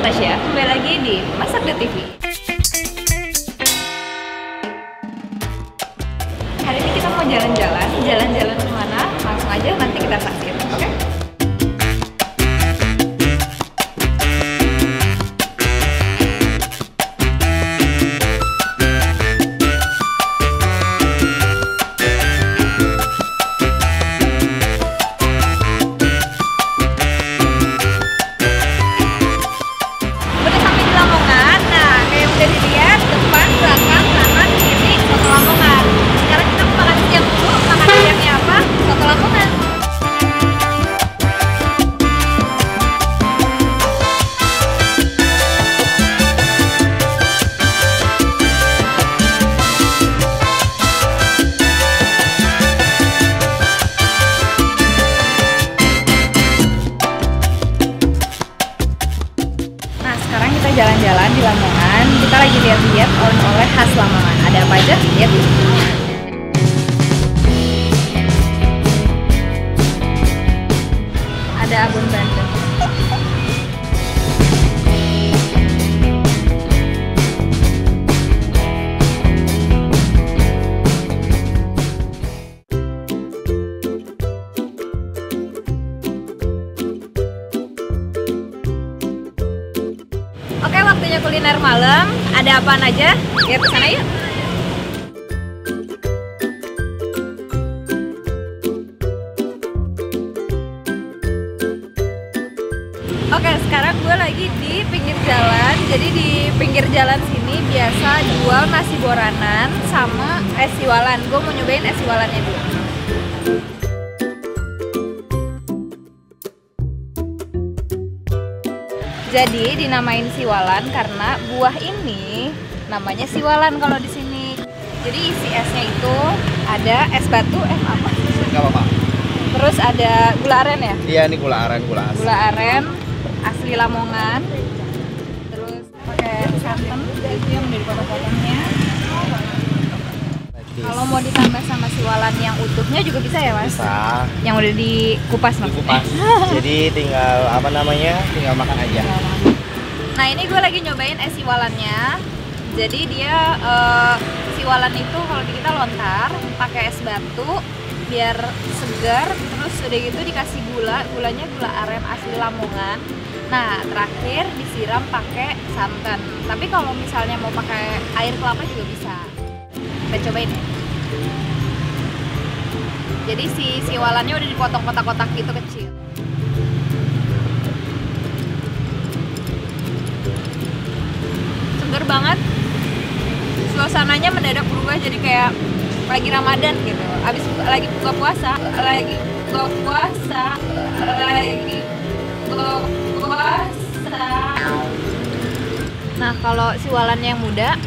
Natasha, kembali lagi di Masak The TV. Hari ini kita mau jalan-jalan kemana? Langsung aja nanti kita saksikan, oke? Jalan-jalan di Lamongan, kita lagi lihat-lihat oleh-oleh khas Lamongan. Ada apa aja? Lihat. Ada abon bandeng. Oke, waktunya kuliner malam. Ada apaan aja? Lihat ke sana yuk. Oke, sekarang gue lagi di pinggir jalan. Jadi di pinggir jalan sini biasa jual nasi boranan sama es siwalan. Gue mau nyobain es siwalannya dulu. Jadi dinamain siwalan karena buah ini namanya siwalan kalau di sini. Jadi isi esnya itu ada es batu, apa? Enggak apa-apa. Terus ada gula aren ya? Iya, ini gula aren, gula asli. Gula aren asli Lamongan. Terus pakai santan, itu yang udah dipotong-potongnya. Kalau mau ditambah sama siwalan yang utuhnya juga bisa ya, Mas? Bisa. Yang udah dikupas maksudnya. Dikupas. Jadi tinggal tinggal makan aja. Nah, ini gue lagi nyobain es siwalannya. Jadi dia siwalan itu kalau di kita lontar pakai es batu biar segar, terus udah gitu dikasih gulanya gula aren asli Lamongan. Nah, terakhir disiram pakai santan. Tapi kalau misalnya mau pakai air kelapa juga bisa. Kita cobain ya. Jadi si siwalannya udah dipotong kotak-kotak gitu kecil. Seger banget. Suasananya mendadak berubah jadi kayak lagi Ramadan gitu. Abis lagi buka puasa. Nah, kalau siwalannya yang muda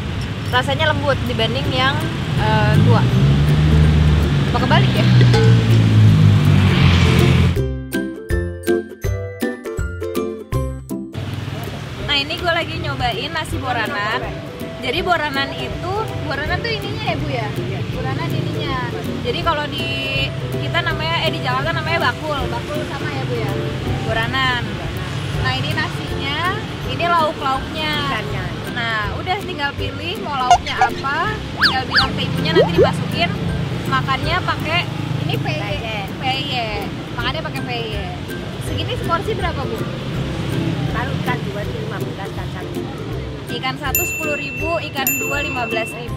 rasanya lembut dibanding yang tua. Apa kebalik ya? Nah, ini gue lagi nyobain nasi boranan. Jadi boranan tuh ininya ya Bu ya? Boranan ininya. Jadi kalau di kita namanya di Jakarta namanya bakul sama ya Bu ya? Boranan. Nah, ini nasinya, ini lauknya. Nah, udah tinggal pilih mau lauknya apa, tinggal bilang ke ibunya nanti dimasukin. Makannya pakai ini peye. Makannya pakai peye. Segini seporsi berapa Bu? Kalau ikan 2 itu 15 kan satu. Ikan 1 10.000, ikan 2 15.000.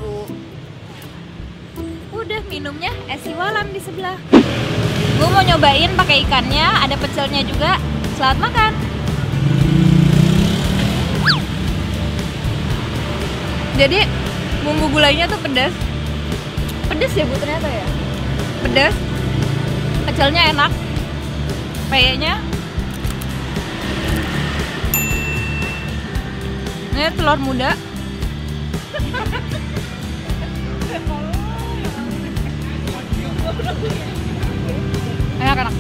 Udah, minumnya es siwalan di sebelah. Gue mau nyobain pakai ikannya, ada pecelnya juga. Selamat makan. Jadi bumbu gulainya tuh pedas ya Bu ternyata ya. Pedas, pecelnya enak, peyenya ini telur muda. Enak.